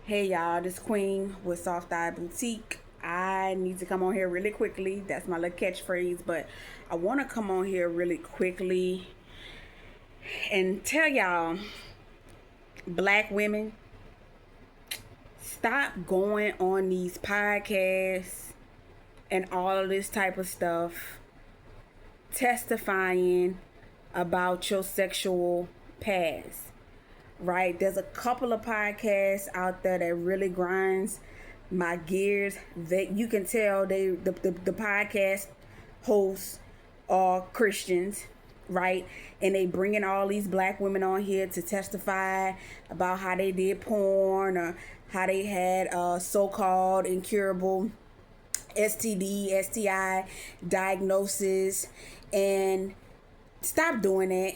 Hey y'all, this Queen with Soft Eye Boutique. I need to come on here really quickly. That's my little catchphrase, but I want to come on here really quickly and tell y'all, black women, stop going on these podcasts and all of this type of stuff, testifying about your sexual past. Right, there's a couple of podcasts out there that really grinds my gears. That you can tell the podcast hosts are Christians, right? And they bringing all these black women on here to testify about how they did porn or how they had so-called incurable STD, STI diagnosis. And stop doing that.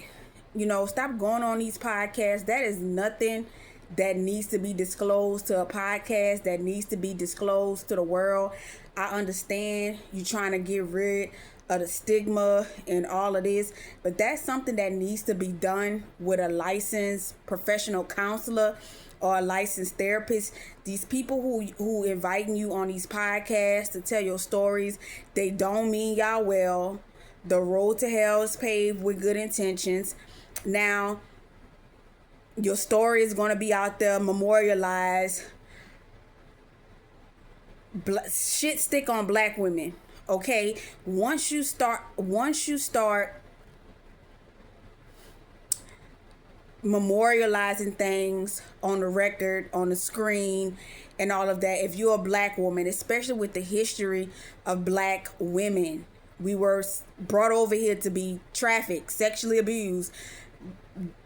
Stop going on these podcasts. That is nothing that needs to be disclosed to a podcast, that needs to be disclosed to the world. I understand you trying to get rid of the stigma and all of this, but that's something that needs to be done with a licensed professional counselor or a licensed therapist. These people who inviting you on these podcasts to tell your stories, they don't mean y'all well. The road to hell is paved with good intentions. Now, your story is going to be out there memorialized. Shit stick on black women, okay? Once you start memorializing things on the record, on the screen, and all of that, if you're a black woman, especially with the history of black women, we were brought over here to be trafficked, sexually abused,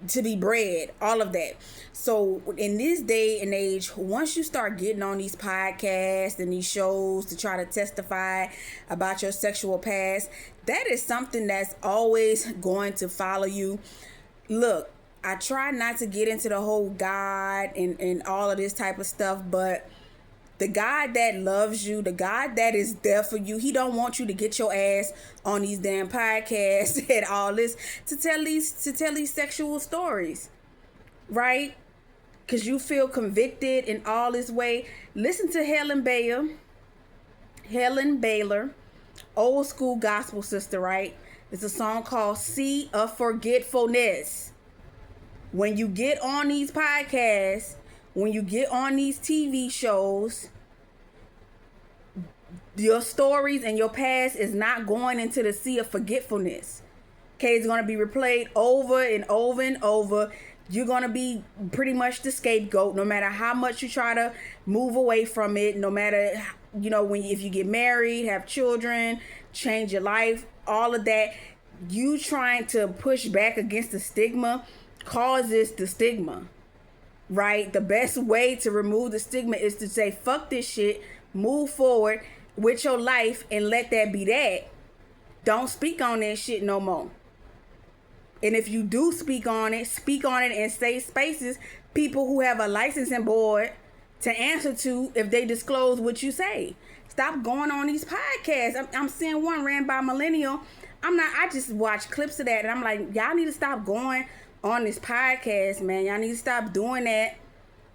to be bred, all of that. So in this day and age, once you start getting on these podcasts and these shows to try to testify about your sexual past, that is something that's always going to follow you. Look, I try not to get into the whole God and all of this type of stuff, but the God that loves you, the God that is there for you, he don't want you to get your ass on these damn podcasts and all this to tell these sexual stories, right? Because you feel convicted in all this way. Listen to Helen Baylor, old school gospel sister, right? It's a song called Sea of Forgetfulness. When you get on these podcasts, when you get on these TV shows, your stories and your past is not going into the sea of forgetfulness. Okay, it's going to be replayed over and over and over. You're going to be pretty much the scapegoat no matter how much you try to move away from it. No matter, if you get married, have children, change your life, all of that, you trying to push back against the stigma causes the stigma. Right? The best way to remove the stigma is to say, fuck this shit, move forward with your life and let that be that. Don't speak on that shit no more. And if you do speak on it in safe spaces, people who have a licensing board to answer to if they disclose what you say. Stop going on these podcasts. I'm seeing one ran by Millennial. I just watch clips of that and I'm like, y'all need to stop going on this podcast, man. Y'all need to stop doing that.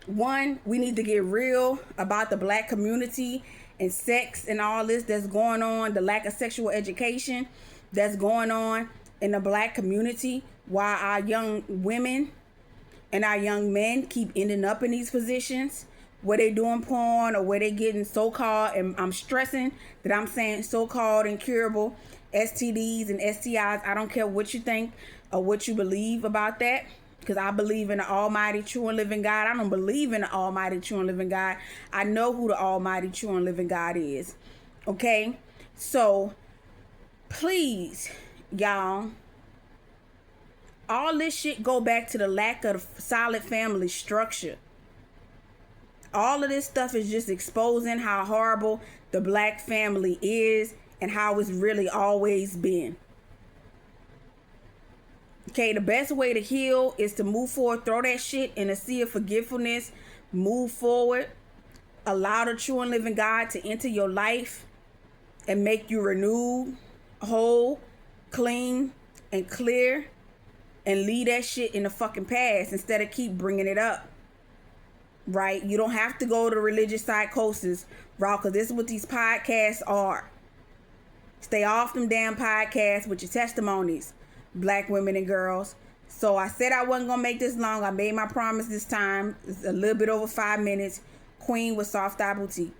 One, we need to get real about the black community and sex and all this that's going on, the lack of sexual education that's going on in the black community, while our young women and our young men keep ending up in these positions where they doing porn or where they getting so-called, and I'm stressing that I'm saying so-called incurable STDs and STIs. I don't care what you think or what you believe about that, because I believe in the almighty true and living God. I don't believe in the almighty true and living God. I know who the almighty true and living God is. Okay? So, please, y'all, all this shit go back to the lack of solid family structure. All of this stuff is just exposing how horrible the black family is and how it's really always been. Okay, the best way to heal is to move forward, throw that shit in a sea of forgetfulness, move forward, allow the true and living God to enter your life and make you renewed, whole, clean, and clear, and leave that shit in the fucking past instead of keep bringing it up. right? You don't have to go to religious psychosis route, because this is what these podcasts are. Stay off them damn podcasts with your testimonies, black women and girls. So I said I wasn't gonna make this long. I made my promise this time. It's a little bit over 5 minutes. Queen with Soft Eye Boutique.